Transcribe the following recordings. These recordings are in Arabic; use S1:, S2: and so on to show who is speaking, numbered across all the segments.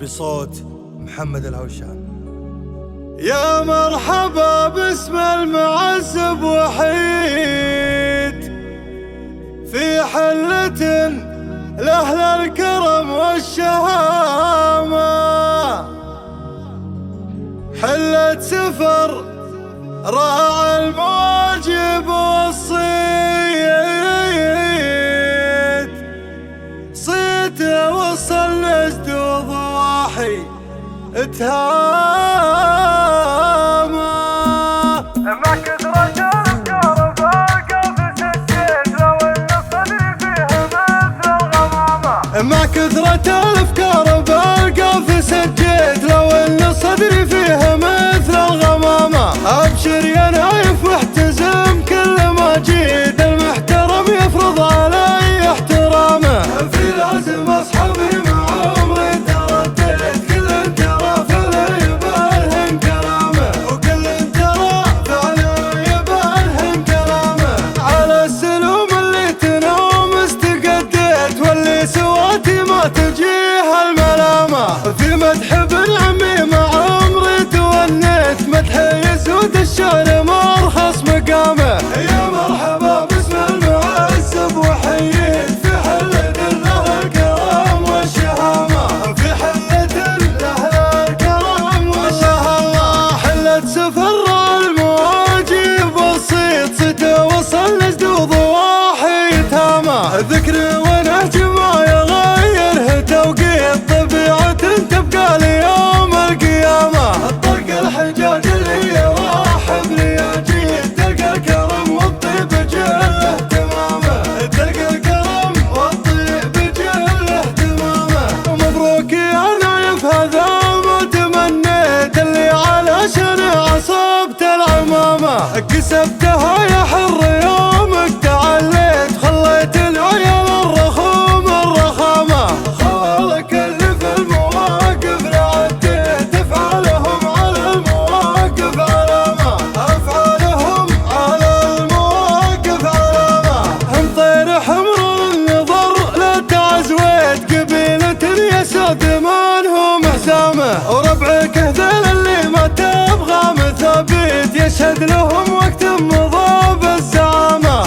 S1: بصوت محمد الهوشان.
S2: يا مرحبا باسم المعزب وحيد في حلة لأهل الكرم والشهامة، حلة سفر راعى المواجب والصيد، صيته وصل نجد وضواحي اتهامة.
S3: ما كثرت الافكار بالقلب سجيت لو ان صدري فيها مثل الغمامة.
S2: ما كثرت الافكار بالقلب سجيت لو ان صدري فيها مثل الغمامة. ابشر يا نايف واحتزم كل ما جيت المحترم يفرض علي احترامه. في لازم اصحابي مع عمري ترديت كل ترى فعلا يبالهم كلامه، وكل ترى فعلا يبالهم كلامه. على السلوم اللي تنوم استقديت واللي سواتي ما تجيها الملامه. في مدح ابن عمي مع عمري تونيت مدح يسود الشعر مرخص مقامه. يا مرحبا باسم المعزب وحيد في حلة لأهل الكرم والشهامة، في حلة لأهل الكرم والشهامة. حلة سفر المواجب والصيد، صيته وصل نجد وضواحي تامة. ذكري ونهج ما يغيره توقيت طبيعة تبقى ليوم القيامة. الطرق الحجاج اللي يراحب رياجيل تلقى الكرم والطيب جله تمامه، تلقى الكرم والطيب جله تمامه. مبروك يا نايف هذا ما تمنيت اللي علشان عصبت العمامة. كسبتها يا حر يومك تعليت خليت العيال الرخوم الرخامة. خوالك اللي في المواقف لعديت افعالهم على المواقف علامة، افعالهم على المواقف علامة. هم طير حمر النظر لا تعزويت قبيلة يسود منهم حسامه. وربعك هذيل اللي ما تبغى مثابيت يشهد لهم وقت مضى بالزعامة.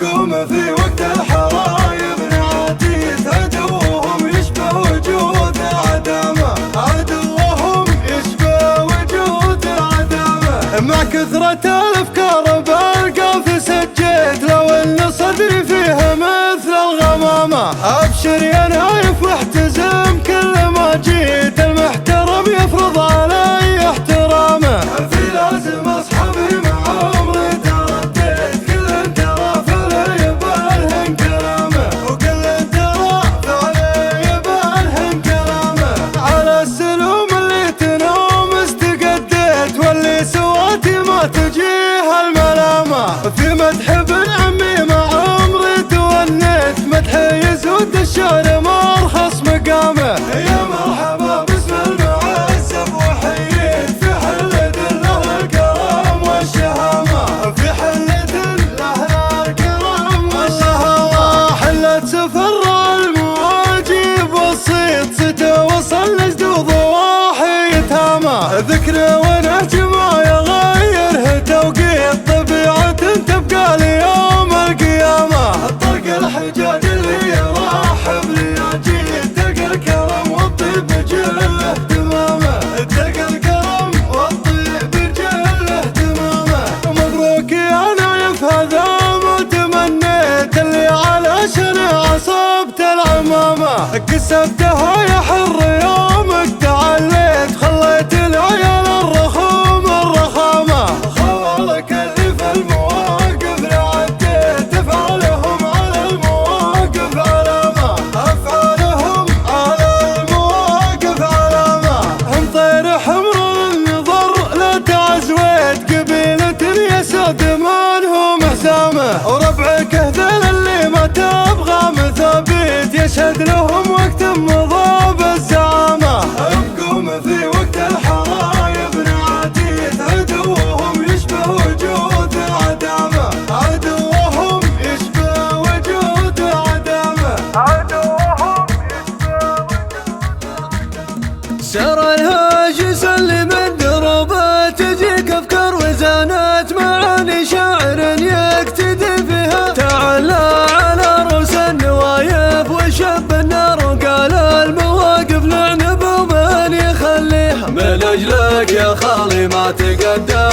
S2: يقوم في وقت الحرايب نعاتيت عدوهم يشبه وجود العدامة، عدوهم يشبه وجود العدامة. مع كثرة الافكار بالقلب سجيت لو ان صدري فيها مثل الغمامة. ابشر يا نايف واحتزم كل ما جيت المحترم يفرض علي احترامه. في لازم اصحابي مع عمري ترديت كل ترى فعلا يبالهم كلامه، وكل ترى فعلا يبالهم كلامه. على السلوم اللي تنوم استقديت واللي سواتي ما تجيها الملامه. في مدح ابن عمي مع عمري تونيت مدح يسود الشعر مرخص مقامه. يا مرحبا باسم المعزب وحيد في حلة لأهل الكرم والشهامة، في حلة لأهل الكرم والشهامة. حلة سفر المواجب والصيد، صيته وصل نجد وضواحي تامة. ذكري ونهج ما يغيره توقيت طبيعة تبقى ليوم القيامة. الطرق الحجاج اللي يراحب رياجيل تلقى الكرم والطيب جله تمامه، تلقى الكرم والطيب جله تمامه. مبروك يا نايف هذا ما تمنيت اللي علشان عصبت العمامة. كسبتها يا حر يومك تعليت خليت العيال الرخوم الرخامة. خوالك اللي في المواقف لعديت افعالهم على المواقف علامة، افعالهم على المواقف علامة. هم طير حمر النظر لا تعزويت قبيلة يسود منهم حسامه. وربعك هذيل اللي ما تبغى مثابيت يشهد لهم وقت مضى بالزعامة. يقوم في وقت الحرايب نعاتيت عدوهم يشبه وجود العدامة، عدوهم يشبه وجود العدامة،
S3: عدوهم يشبه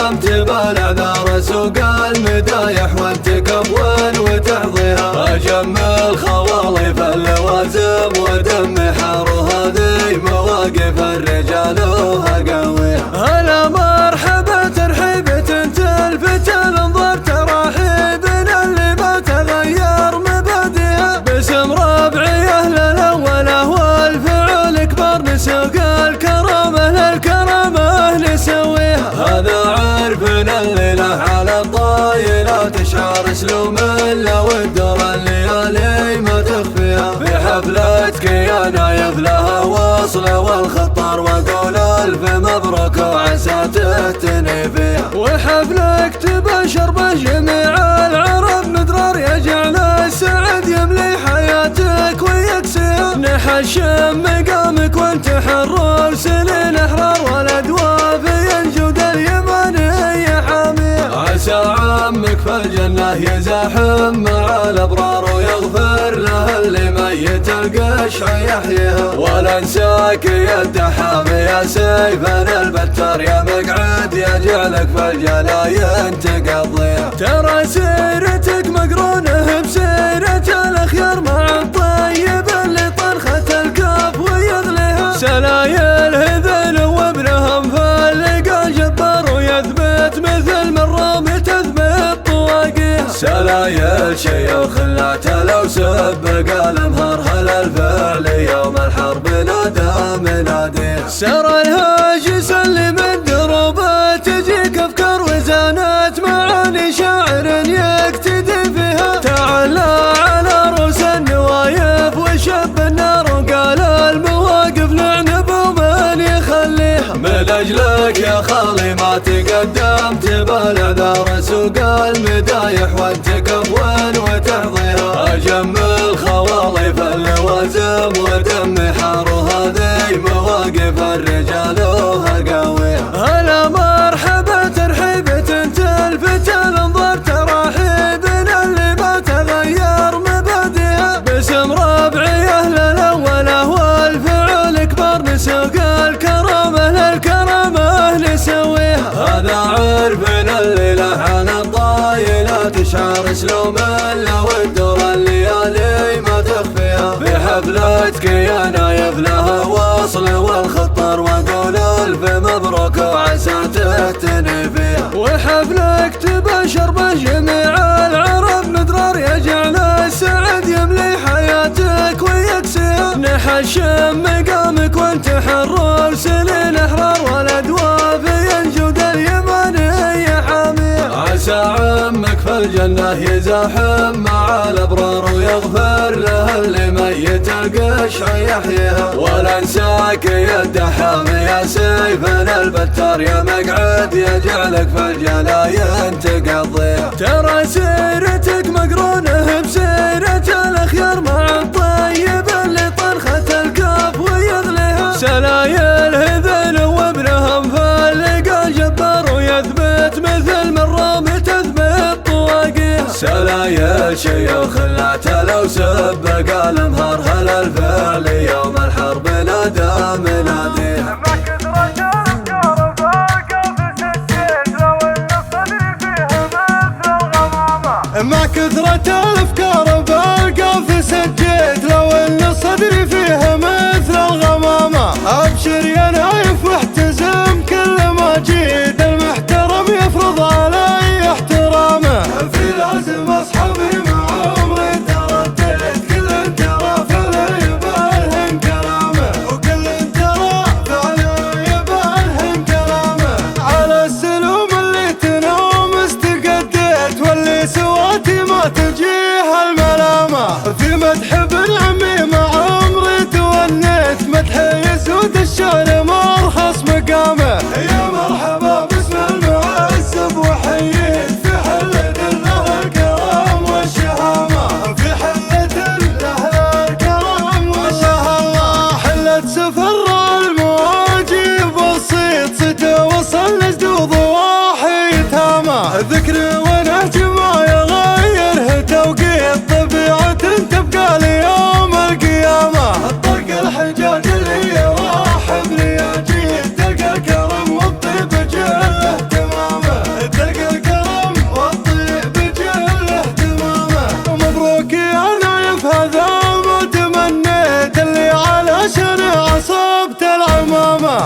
S2: قدمت بالاعذار سوق المدايح وانت قبول وتحظيها اجمل خوالف اللوازم ودم حار وهذه مواقف الرجال وهقاويها. هلا مرحبا ترحيبة تلفت الانظار تراحيبنا اللي ما تغير مبادئها باسم ربعي اهل الاوله والفعل كبار نسوق الكرامه للكرامه نسويها. هذا عرفنا الليله على الطايله تشعر سلوم لو الدور الليالي ما تخفيها. في حفلتك يا نايف لها وصله والخطار واقول الف مبروك وعسى تهتني فيها. وحفلك تبشر بجميع العرب مدرار يجعل السعد يملي حياتك ويكسيها. نحشم مقامك وانت حر سنين احرار والادواء في انجود اليمانيه حاميه. عسى عمك في الجنه يزاحم مع الابرار ويغفر له اللي ميت القشع يحييها. ولا انساك يا الدحام يا سيفنا البتر يا مقعد يجعلك في الجلاين تقضيها. ترى سيرتك مقرونه بسيرة الاخيار مع الطيب اللي طرخة الكاف ويغليها. سلايل هذل وابنهم فاللقى جبار ويثبت مثل من رامي تثبت طواقيها. سلايل شيوخ لا لو سبق الامهار هل الفعل يوم الحرب نادى مناديها. سرى الهاجس اللي من دروبه تجيك افكار وزانات معاني شاعر يقتدي فيها. تعالى على رؤوس النوايف وشب النار وقال المواقف نعنب ومن يخليها. من اجلك يا خالي ما تقدمت بالاعذار سوق المدايح وانت قبول وتحظيها. اجمل خوالف اللوازم ودم حار وهذه مواقف الرجال وهقاويها. هلا مرحبا ترحيبة تلفت الانظار تراحيبنا اللي ما تغير مبادئها باسم ربعي اهل الاوله والفعل كبار نسوق الكرامه للكرامه نسويها. هذا عرفنا الليله على الطايله تشعر سلوم لو الدور الليالي ما تخفيها. في حفلتك يا نايف لها وصله والخطار واقول الف مبروك وعسى تهتني فيها. وحفلك تبشر بجميع العرب مدرار يجعل السعد يملي حياتك ويكسيها. نحشم مقامك وانت حر سنين احرار والادواء في انجود اليمانيه حاميه. عسى عمك في الجنه يزاحم مع الابرار ويغفر له اللي ميت القشع يحييها. ولا انساك يا الدحام يا سيفنا البتر يا مقعد يجعلك في الجلاين تقضيها. ترى سيرتك مقرونه بسيرة الاخيار مع الطيب اللي طرخة الكاف ويغليها. سلايل هذل وابنهم فاللقى جبار ويثبت مثل من رامي تثبت طواقيها. سلايل شيوخ لا لو سبق الامهار هل الفعل يوم الحرب نادى مناديها.
S3: مع كثرة الافكار فالقافز الجيد لو ان الصدر فيها مثل الغمامة.
S2: مع كثرة الافكار بالقافز الجيد لو ان الصدر فيها مثل الغمامة. ابشر يا نايف واحتزم كل ما جيد المحترم يفرض علي احترامه. في لازم اصحابي مع عمري ترديت كل ترى فعلا يبالهم كلامه وكل ترى فعلا يبالهم كلامه. على السلوم اللي تنام استقديت واللي سواتي ما تجيها الملامه. في مدح ابن عمي مع عمري تونيت مدح يسود الشعر مرخص مقامه. يا مرحبا باسم المعزب وحييت في حلة له الكرام والشهامة. في حلة له الكرام والشهامة. حلة سفر المواجب والصيد ستوصل لجدود واحد هامة. ذكر ونهج ما يغيره توقيت طبيعة تبقى ليوم القيامة. الطرق الحجاج اللي راح برياجيل تلقى الكرم والطيب جله تمامه.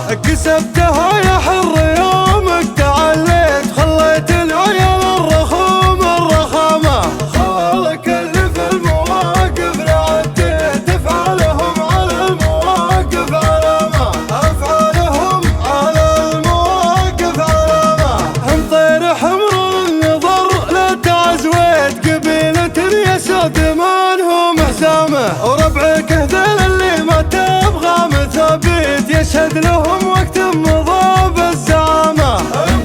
S2: الغمامة كسبتها يا حر يومك تعليت خليت العيال الرخوم الرخامة خوالك اللي في المواقف لعديت افعالهم على المواقف علامة افعالهم على المواقف علامة هم طير حمر النظر لا تعزويت قبيلة يسود منهم حسامه وربعك هذيل اللي ما تبغى مثابيت يشهد لهم وقت مضى بالزعامة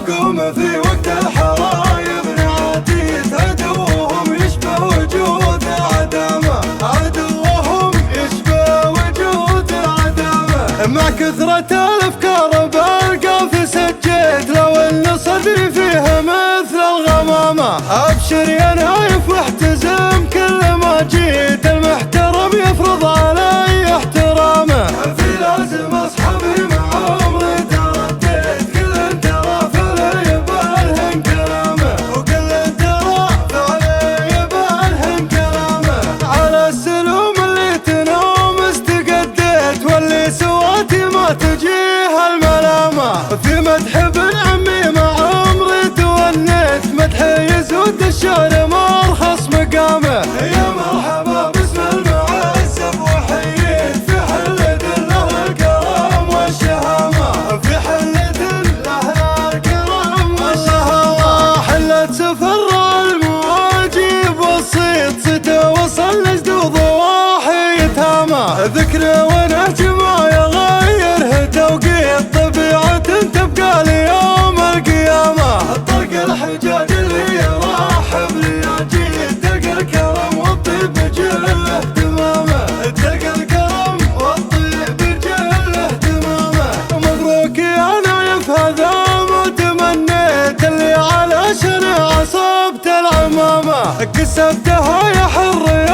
S2: يقوم في وقت الحرايب نعاتيت عدوهم يشبه وجود العدامة عدوهم يشبه وجود العدامة مع كثرة الافكار بالقاف سجيت لو ان صدري فيها مثل الغمامة ابشر يا نايف واحتزم كل ما جيت المحترم يفرض علي احترامه في لازم اصحابي مع عمري ترديت كل ترى فعلي بالهن كلامه وكل ترى فعلي بالهن كلامه على السلوم اللي تنوم استقديت واللي سواتي ما تجيها الملامه في مدح ابن عمي مع عمري تونيت مدح يزود الشعر مرخص مقامه يا مرحبا باسم المعزب وحييت في حلة له الكرم والشهامة في حلة له الكرم والشهامة حلة سفر المواجب والصيد ستوصل لجدود ضواحي يتهامى ذكرى ونهج ما يغيره توقيت طبيعة تبقى ليوم القيامة طرق الحجاج اللي يرحب لياجيل تلقى الكرم والطيب جله اهتمامه تلقى الكرم والطيب جله اهتمامه مبروك يا نايف هذا ما تمنيت اللي على شنع عصبت العمامة كسبتها يا حر